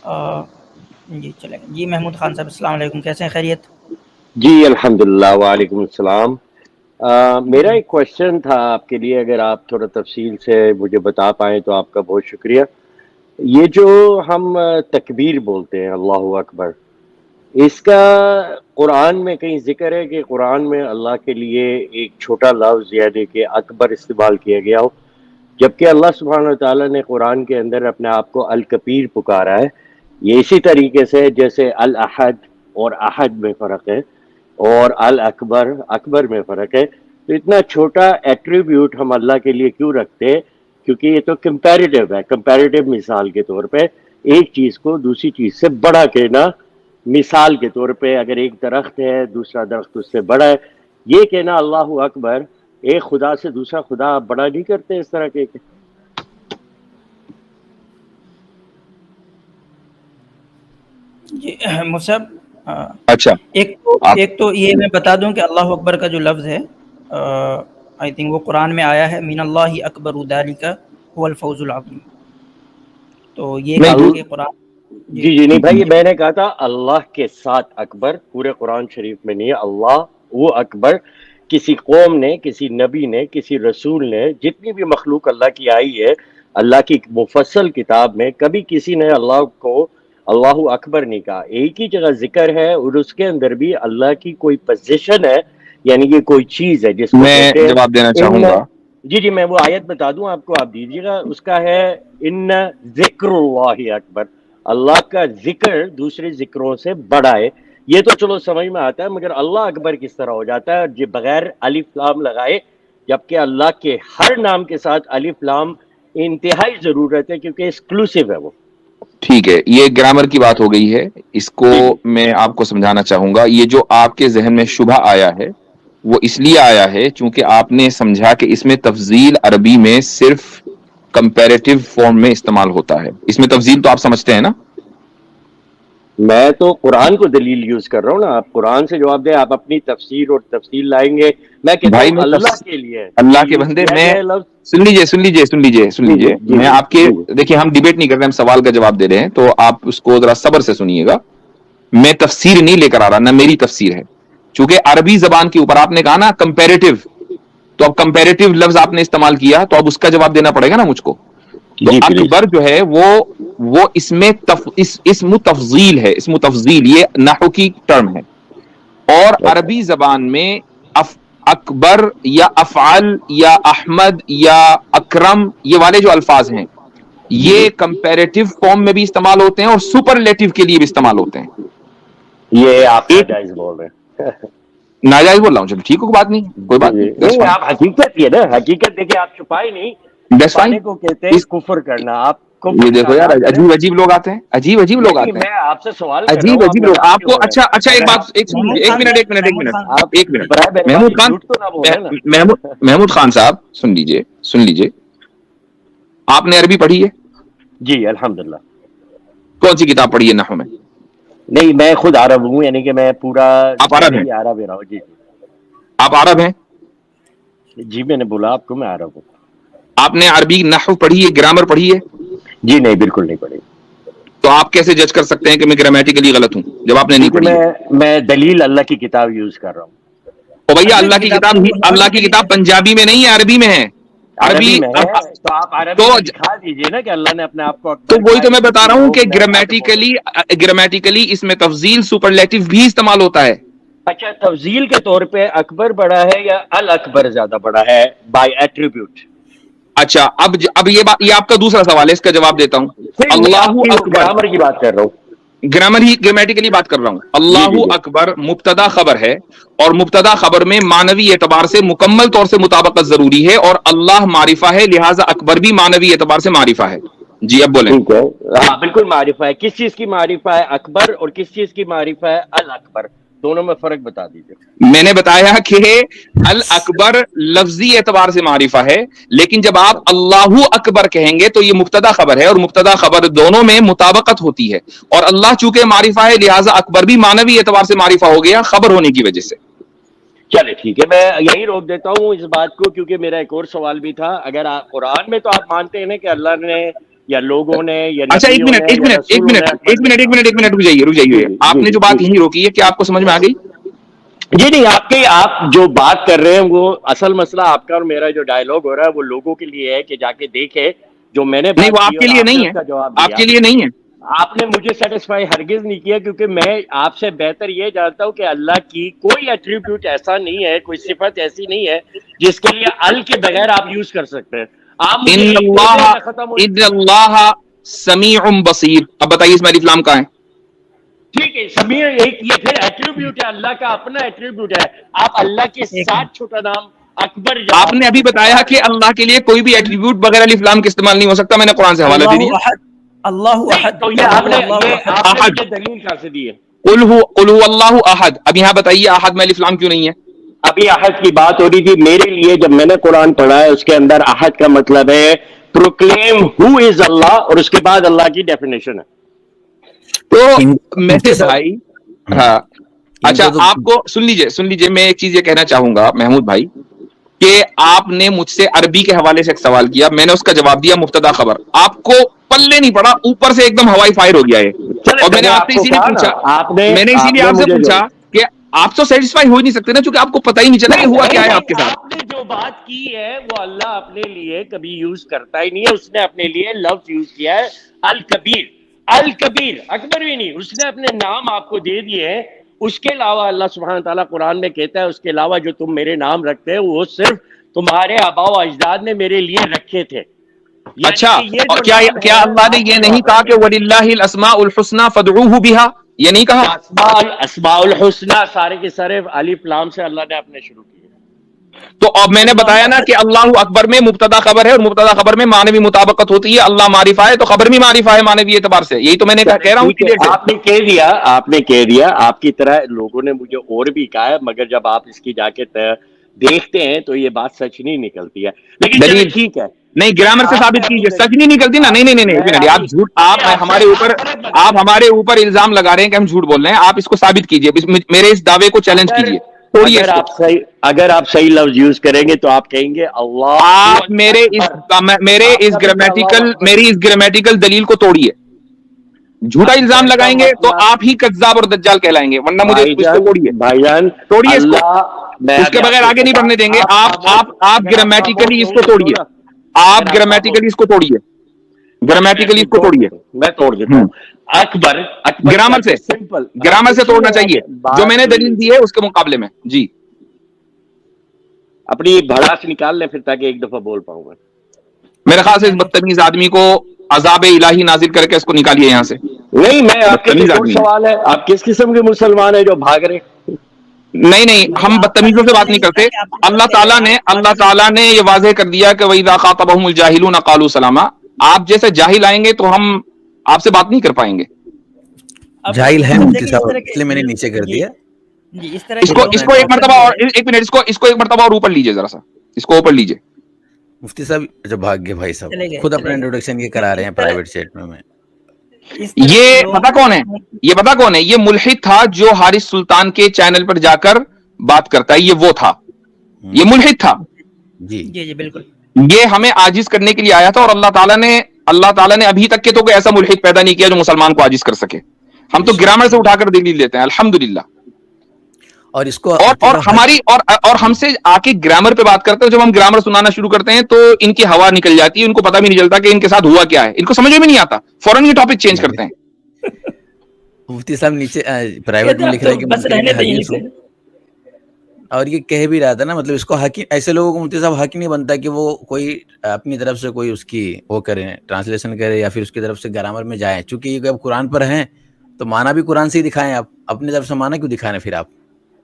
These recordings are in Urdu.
جی چلیں جی محمود خان صاحب السلام علیکم، کیسے ہیں؟ خیریت؟ جی الحمدللہ، وعلیکم السلام۔ میرا جی ایک کوشچن تھا آپ کے لیے، اگر آپ تھوڑا تفصیل سے مجھے بتا پائیں تو آپ کا بہت شکریہ۔ یہ جو ہم تکبیر بولتے ہیں اللہ اکبر، اس کا قرآن میں کہیں ذکر ہے کہ قرآن میں اللہ کے لیے ایک چھوٹا لفظ یعنی کہ اکبر استعمال کیا گیا ہو، جبکہ اللہ سبحانہ وتعالیٰ نے قرآن کے اندر اپنے آپ کو الکبیر پکارا ہے؟ یہ اسی طریقے سے جیسے الاحد اور احد میں فرق ہے اور الاکبر اکبر میں فرق ہے، تو اتنا چھوٹا ایٹریبیوٹ ہم اللہ کے لیے کیوں رکھتے ہیں؟ کیونکہ یہ تو کمپیریٹیو ہے، کمپیریٹیو مثال کے طور پہ ایک چیز کو دوسری چیز سے بڑا کہنا۔ مثال کے طور پہ اگر ایک درخت ہے، دوسرا درخت اس سے بڑا ہے، یہ کہنا اللہ اکبر ایک خدا سے دوسرا خدا بڑا نہیں کرتے اس طرح کے؟ جی مصعب، اچھا آپ ایک تو یہ میں بتا دوں کہ اللہ اکبر کا جو لفظ ہے آئی تھنک وہ قرآن میں آیا ہے، من اللہ اکبر ذالک هو الفوز العظیم، تو یہ نہیں کہنا کہ قرآن جی جی نہیں بھائی، میں نے کہا تھا اللہ کے ساتھ اکبر پورے قرآن شریف میں نہیں ہے۔ اللہ وہ اکبر کسی قوم نے، کسی نبی نے، کسی رسول نے، جتنی بھی مخلوق اللہ کی آئی ہے اللہ کی مفصل کتاب میں کبھی کسی نے اللہ کو اللہ اکبر نہیں کہا۔ ایک ہی جگہ ذکر ہے اور اس کے اندر بھی اللہ کی کوئی پوزیشن ہے، یعنی کہ کوئی چیز ہے جس کو میں کہتے ہیں جواب دینا ان۔ چاہوں گا۔ جی جی میں وہ آیت بتا دوں آپ کو، آپ دیجیے گا، اس کا ہے ان ذکر اللہ اکبر، اللہ کا ذکر دوسرے ذکروں سے بڑا ہے۔ یہ تو چلو سمجھ میں آتا ہے، مگر اللہ اکبر کس طرح ہو جاتا ہے جو بغیر الف لام لگائے، جبکہ اللہ کے ہر نام کے ساتھ الف لام انتہائی ضرورت ہے کیونکہ ایکسکلوسیو ہے وہ۔ ٹھیک ہے، یہ گرامر کی بات ہو گئی ہے، اس کو جی جی میں آپ کو سمجھانا چاہوں گا۔ یہ جو آپ کے ذہن میں شبہ آیا ہے وہ اس لیے آیا ہے چونکہ آپ نے سمجھا کہ اس میں تفضیل عربی میں صرف کمپیریٹیو فارم میں استعمال ہوتا ہے۔ اس میں تفضیل تو آپ سمجھتے ہیں نا؟ میں تو قرآن کو دلیل یوز کر رہا ہوں نا، آپ قرآن سے جواب دیں، آپ اپنی تفسیر اور تفصیل لائیں گے۔ میں کہتا بھائی ہوں اللہ کے لیے اللہ یہ کے یوز بندے، کیا میں گیا ہے لفظ۔ سن لیجئے سن لیجئے سن لیجئے سن جی جی لیجئے جی میں جی آپ کے، جی جی دیکھیے ہم ڈیبیٹ نہیں کر رہے، ہم سوال کا جواب دے رہے ہیں، تو آپ اس کو ذرا صبر سے سنیے گا۔ میں تفسیر نہیں لے کر آ رہا، نہ میری تفسیر ہے، چونکہ عربی زبان کے اوپر آپ نے کہا نا کمپیریٹیو، تو اب کمپیریٹیو لفظ آپ نے استعمال کیا تو اب اس کا جواب دینا پڑے گا نا مجھ کو۔ تو جی پلیز۔ اکبر جو ہے وہ اس میں اسم تفضیل ہے، اسم تفضیل یہ نحو کی ٹرم ہے، اور عربی زبان میں اکبر یا افعل یا احمد یا اکرم یہ والے جو الفاظ ہیں جی جی یہ کمپیریٹیو فارم میں بھی استعمال ہوتے ہیں اور سپرلیٹو کے لیے بھی استعمال ہوتے ہیں۔ یہ آپ ایک ناجائز بول رہے ہیں۔ ناجائز بول رہا ہوں، چلو ٹھیک ہے، بات نہیں، کوئی جی بات جی نہیں، دیٹس نہیں، فائن، آپ حقیقت یہ نا، حقیقت دیکھیں، آپ چھپائے نہیں، دیٹس فائن۔ چھپانے کو کہتے ہیں کفر کرنا۔ آپ یہ کفر دیکھو یار، نہ کریں۔ عجیب عجیب لوگ آتے ہیں، عجیب عجیب لوگ نہیں آتے ہیں، میں آپ سے سوال کر رہا عجیب ہوں، آپ عجیب لوگ۔ ناراض آپ کیوں کو ہو رہے اچھا اچھا ہیں؟ ایک اگر بات، آپ ایک محمود ایک خان منٹ صاحب، ایک منٹ ایک محمود منٹ خان ایک منٹ برائے محمود مہربانی خان، جھوٹ تو نہ بولے نا۔ محمود خان صاحب سن لیجئے، آپ نے عربی پڑھی ہے؟ جی الحمدللہ۔ کون سی کتاب پڑھی ہے نحو میں؟ نہیں میں خود عرب ہوں، یعنی کہ میں پورا آپ عرب یعنی ہیں؟ کہ عرب ہی رہا ہوں۔ جی آپ عرب ہیں؟ جی جی میں نے بولا آپ کو میں عرب ہوں۔ آپ نے عربی نحو پڑھی ہے، گرامر پڑھی ہے؟ جی نہیں بالکل نہیں پڑھی، تو آپ کیسے جج کر سکتے ہیں کہ میں گرامیٹیکلی غلط ہوں جب آپ نے نہیں کیونکہ پڑھی ہے؟ میں دلیل اللہ کی کتاب یوز کر رہا ہوں۔ تو بھیا اللہ کی کتاب میں اللہ بہت سی کی دلیل کتاب ہے۔ پنجابی میں نہیں ہے، عربی میں ہے۔ عربی عربی میں ہے تو آپ عربی تو میں دکھا دیجئے نا کہ اللہ نے اپنے آپ کو تو اکبر وہی کہا تو یا میں بتا کسی رہا ہوں کہ لوگ نے حد بولے۔ گرامیٹیکلی اس میں تفضیل سپرلیٹو بھی استعمال ہوتا ہے۔ اچھا تفضیل کے طور پہ اکبر بڑا ہے یا الاکبر زیادہ بڑا ہے بائی ایٹریبیوٹ؟ اچھا اب یہ آپ کا دوسرا سوال ہے، اس کا جواب دیتا ہوں۔ نہیں میں آپ اللہ کی اکبر، گرامر کی بات کر رہا ہوں۔ گرامیٹیکلی بات کر رہا ہوں۔ جی اللہ جی جی اکبر مبتدا خبر ہے، اور مبتدا خبر میں معنوی اعتبار سے مکمل طور سے مطابقت ضروری ہے، اور اللہ معرفہ ہے لہذا اکبر بھی معنوی اعتبار سے معرفہ ہے۔ جی اب بولیں۔ ٹھیک ہے، ہاں بالکل معرفہ ہے۔ کس چیز کی معرفہ ہے اکبر اور کس چیز کی معرفہ ہے الاکبر؟ دونوں میں فرق بتا دیجیے۔ میں نے بتایا کہ الاکبر لفظی اعتبار سے معرفہ ہے، لیکن جب آپ اللہ اکبر کہیں گے تو یہ مبتدا خبر ہے، اور مبتدا خبر دونوں میں مطابقت ہوتی ہے، اور اللہ چونکہ معرفہ ہے لہذا اکبر بھی معنوی اعتبار سے معرفہ ہو گیا خبر ہونے کی وجہ سے۔ چلے ٹھیک ہے، میں یہی روک دیتا ہوں اس بات کو، کیونکہ میرا ایک اور سوال بھی تھا۔ اگر آپ قرآن میں تو آپ مانتے ہیں نا کہ اللہ نے یا لوگوں نے یا اچھا ایک منٹ رک جائیے آپ نے جو بات یہی روکی ہے کہ آپ کو سمجھ میں آ گئی؟ جی نہیں، آپ جو بات کر رہے ہیں وہ اصل مسئلہ آپ کا اور میرا جو ڈائلوگ ہو رہا ہے وہ لوگوں کے لیے ہے کہ جا کے دیکھے جو میں نے نہیں، وہ بات آپ کی کے اور لیے آپ نے نہیں اس ہے، کا جواب دیا. آپ کے لیے نہیں ہے. آپ نے مجھے سیٹسفائی ہرگز نہیں کیا، کیونکہ میں آپ سے بہتر یہ جانتا ہوں کہ اللہ کی کوئی ایٹریبیوٹ ایسا نہیں ہے، کوئی صفت ایسی نہیں ہے جس کے لیے ال کے بغیر آپ یوز کر سکتے ہیں. آپ مجھے ان ایک دے دیں، اللہ میں ختم ہو. ان اللہ سمیع بصیر. اب بتائیے اس میں الف لام کہاں ہے؟ ٹھیک ہے، سمیع ایک یہ پھر ایٹریبیوٹ ہے، اللہ کا اپنا ایٹریبیوٹ ہے. آپ اللہ کے ساتھ چھوٹا نام اکبر آپ نے ابھی بتایا کہ اللہ کے لیے کوئی بھی ایٹریبیوٹ بغیر الف لام کے استعمال نہیں ہو سکتا. میں نے قرآن سے حوالہ دے دیا. اللہ احد، تو یہ آپ نے مجھے دلیل کہاں سے دی ہے؟ قل هو اللہ احد. اب یہاں بتائیے احد میں الف لام کیوں نہیں ہے؟ ابھی احد کی بات ہو رہی تھی. میرے لیے جب میں نے قرآن پڑھا ہے اس کے اندر احد کا مطلب ہے پروکلیم ہو از اللہ، اور اس کے بعد اللہ کی ڈیفینیشن ہے. تو میرے بھائی ہاں اچھا آپ کو سن لیجئے میں ایک چیز یہ کہنا چاہوں گا محمود بھائی کہ آپ نے مجھ سے عربی کے حوالے سے ایک سوال کیا، میں نے اس کا جواب دیا مبتدا خبر. آپ کو پلے نہیں پڑا، اوپر سے ایک دم ہوائی فائر ہو گیا ہے. اور میں نے آپ سے اسی لیے پوچھا، میں نے اسی لیے آپ سے پوچھا کہ آپ تو سیٹسفائی ہو ہی نہیں سکتے نا، چونکہ آپ کو پتہ ہی نہیں چلا کہ ہوا کیا ہے آپ کے ساتھ. آپ نے جو بات کی ہے وہ اللہ اپنے لیے کبھی یوز کرتا ہی نہیں ہے. اس نے اپنے لیے لفظ یوز کیا ہے الکبیر. الکبیر اکبر بھی نہیں، اس نے اپنے نام آپ کو دے دیے ہیں. اس کے علاوہ اللہ سبحانہ تعالیٰ قرآن میں کہتا ہے اس کے علاوہ جو تم میرے نام رکھتے ہیں وہ صرف تمہارے آباء و اجداد نے میرے لیے رکھے تھے. اچھا کیا اللہ نے یہ نہیں کہا کہ وَلِلَّهِ الْأَسْمَاءُ الْحُسْنَى فَادْعُوهُ بِهَا؟ یہ نہیں کہا؟ اسماء الحسنى سارے کے سارے الف لام سے اللہ نے اپنے شروع کیے. تو اب میں نے بتایا نا کہ اللہ اکبر میں مبتدا خبر ہے، اور مبتدا خبر میں معنوی مطابقت ہوتی ہے. اللہ معرفہ ہے تو خبر بھی معرفہ ہے معنوی اعتبار سے. یہی تو میں نے کہہ رہا ہوں. آپ نے کہہ دیا آپ کی طرح لوگوں نے مجھے اور بھی کہا ہے، مگر جب آپ اس کی جا کے دیکھتے ہیں تو یہ بات سچ نہیں نکلتی ہے. لیکن دلیل ٹھیک ہے، نہیں گرامر سے ثابت کیجیے. سچ نہیں نکلتی نا. نہیں آپ جھوٹ، آپ ہمارے اوپر الزام لگا رہے ہیں کہ ہم جھوٹ بول رہے ہیں. آپ اس کو ثابت کیجیے، میرے اس دعوے کو چیلنج کیجیے. اگر آپ صحیح لفظ یوز کریں گے تو آپ کہیں گے اللہ. آپ میری اس گرامیٹیکل دلیل کو توڑیے. جھوٹا الزام لگائیں گے تو آپ ہی کذاب اور دجال کہلائیں گے، ورنہ مجھے اس کو توڑیے. بھائی جان توڑیے اس کو، اس کے بغیر آگے نہیں بڑھنے دیں گے. آپ گرامیٹیکلی اس کو توڑیے. آپ گرامیٹیکلی اس کو توڑیے. گرامیٹیکلی اس کو توڑیے. میں توڑ دیتا ہوں. اکبر گرامر سے توڑنا چاہیے جو میں نے دلیل دی ہے اس کے مقابلے میں. جی اپنی بھڑاس نکال لیں پھر تاکہ ایک دفعہ بول پاؤں گا. میرے خیال سے اس بدتمیز آدمی کو عذاب الہی نازل کر کے اس کو نکالیے یہاں سے. نہیں، میں آپ کے لیے سوال ہے، آپ کس قسم کے مسلمان ہیں جو بھاگ رہے؟ نہیں ہم بدتمیزوں سے بات نہیں کرتے. اللہ تعالیٰ نے یہ واضح کر دیا کہ وَإِذَا خَاطَبَهُمُ الْجَاهِلُونَ قَالُوا سَلَامًا. آپ جیسے جاہل آئیں گے تو ہم آپ سے بات نہیں کر پائیں گے. جاہل ہے اس لیے میں نے نیچے کر دیا. اس کو ایک مرتبہ اور ایک منٹ اس کو ایک مرتبہ اور اوپر لیجئے، ذرا سا اس کو اوپر لیجئے. مفتی صاحب جو بھاگ گئے بھائی صاحب خود اپنا انٹروڈکشن یہ کرا رہے ہیں پرائیویٹ چیٹ میں. یہ پتا کون ہے؟ یہ ملحد تھا جو حارث سلطان کے چینل پر جا کر بات کرتا ہے. یہ وہ تھا، یہ ملحد تھا. جی بالکل. یہ ہمیں عاجز کرنے کے لیے آیا تھا، اور اللہ تعالیٰ نے ابھی تک کے تو کوئی ایسا ملحد پیدا نہیں کیا جو مسلمان کو عاجز کر سکے. ہم تو گرامر سے اٹھا کر دلیل لیتے ہیں الحمدللہ. اور اس کو اور ہم سے آ کے گرامر پہ بات کرتے ہیں. جب ہم گرامر سنانا شروع کرتے ہیں تو ان کی ہوا نکل جاتی ہے، ان کو پتہ بھی نہیں چلتا کہ ان کے ساتھ ہوا کیا ہے. ان کو سمجھ میں نہیں آتا، فوراً یہ ٹاپک چینج کرتے ہیں. مفتی صاحب نیچے پرائیویٹ میں لکھ رہے ہیں کہ اور یہ کہہ بھی رہا تھا نا، مطلب اس کو حق، ایسے لوگوں کو مفتی صاحب حق نہیں بنتا کہ وہ کوئی اپنی طرف سے کوئی اس کی وہ کریں، ٹرانسلیشن کرے یا پھر اس کی طرف سے گرامر میں جائیں. چونکہ یہ اب قرآن پر ہیں تو معنی بھی قرآن سے ہی دکھائیں. آپ اپنی طرف سے معنی کیوں دکھائیں پھر؟ آپ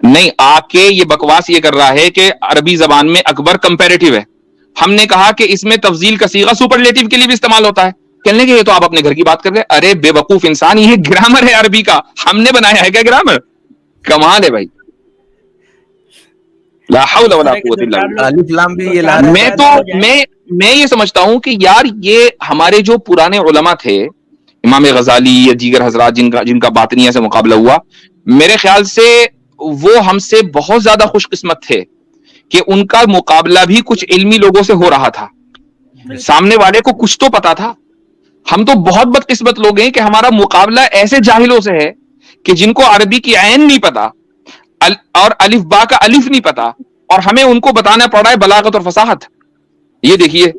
نہیں، آپ کے یہ بکواس یہ کر رہا ہے کہ عربی زبان میں اکبر کمپیریٹیو ہے. ہم نے کہا کہ اس میں تفضیل کا صیغہ سپرلیٹیو کے لیے بھی استعمال ہوتا ہے. کہنے کہ یہ تو آپ اپنے گھر کی بات کر رہے ہیں. ارے بے وقوف انسان، یہ گرامر ہے عربی کا، ہم نے بنایا ہے کیا گرامر؟ کمال ہے بھائی. لا حول ولا قوت الا باللہ. میں یہ سمجھتا ہوں کہ یار یہ ہمارے جو پرانے علماء تھے، امام غزالی یا دیگر حضرات جن کا باطنیہ سے مقابلہ ہوا، میرے خیال سے وہ ہم سے بہت زیادہ خوش قسمت تھے کہ ان کا مقابلہ بھی کچھ علمی لوگوں سے ہو رہا تھا. سامنے والے کو کچھ تو پتا تھا. ہم تو بہت بدقسمت لوگ ہیں کہ ہمارا مقابلہ ایسے جاہلوں سے ہے کہ جن کو عربی کی عین نہیں پتا اور الف با کا الف نہیں پتا، اور ہمیں ان کو بتانا پڑ رہا ہے بلاغت اور فصاحت. یہ دیکھیے